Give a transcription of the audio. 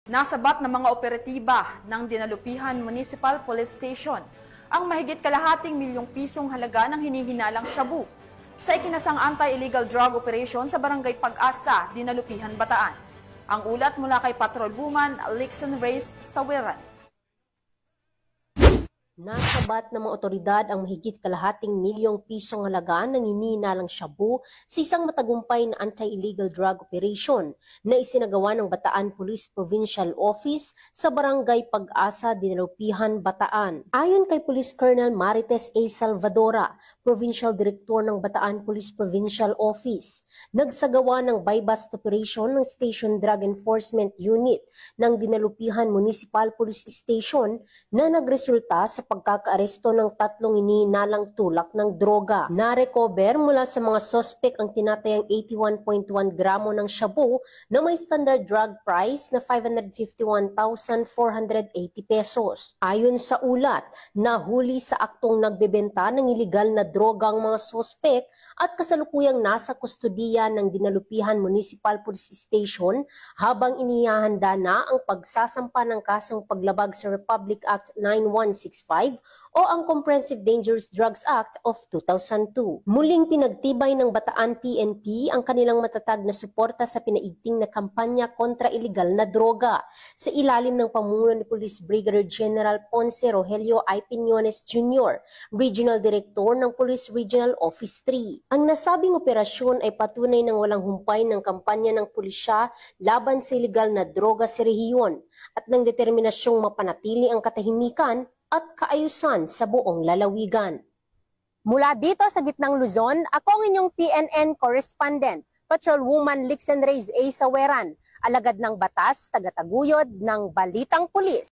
Nasabat ng mga operatiba ng Dinalupihan Municipal Police Station ang mahigit kalahating milyong pisong halaga ng hinihinalang shabu sa ikinasang anti-illegal drug operation sa Barangay Pag-asa, Dinalupihan, Bataan. Ang ulat mula kay Patrol Woman Lixon Reyes Sawiran. Nasabat ng mga otoridad ang mahigit kalahating milyong pisong halaga ng hinihinalang shabu sa isang matagumpay na anti-illegal drug operation na isinagawa ng Bataan Police Provincial Office sa Barangay Pag-asa, Dinalupihan, Bataan. Ayon kay Police Colonel Marites A. Salvadora, Provincial Director ng Bataan Police Provincial Office, nagsagawa ng buy-bust operation ng Station Drug Enforcement Unit ng Dinalupihan Municipal Police Station na nagresulta sa pagkakaaresto ng 3 hinihinalang tulak ng droga. Na-recover mula sa mga sospek ang tinatayang 81.1 gramo ng shabu na may standard drug price na 551,480 pesos. Ayon sa ulat, nahuli sa aktong nagbebenta ng iligal na droga ang mga sospek at kasalukuyang nasa kustodiya ng Dinalupihan Municipal Police Station habang inihahanda na ang pagsasampa ng kasong paglabag sa Republic Act 9165 o ang Comprehensive Dangerous Drugs Act of 2002. Muling pinagtibay ng Bataan PNP ang kanilang matatag na suporta sa pinaigting na kampanya kontra iligal na droga sa ilalim ng pamumuno ni Police Brigadier General Ponce Rogelio I. Piñones Jr., Regional Director ng Police Regional Office 3. Ang nasabing operasyon ay patunay ng walang humpay ng kampanya ng pulisya laban sa iligal na droga sa rehiyon at ng determinasyong mapanatili ang katahimikan at kaayusan sa buong lalawigan. Mula dito sa gitnang Luzon, ako ang inyong PNN correspondent, Patrolwoman Lixon Reyes A. Sawiran, alagad ng batas, tagataguyod ng Balitang Pulis.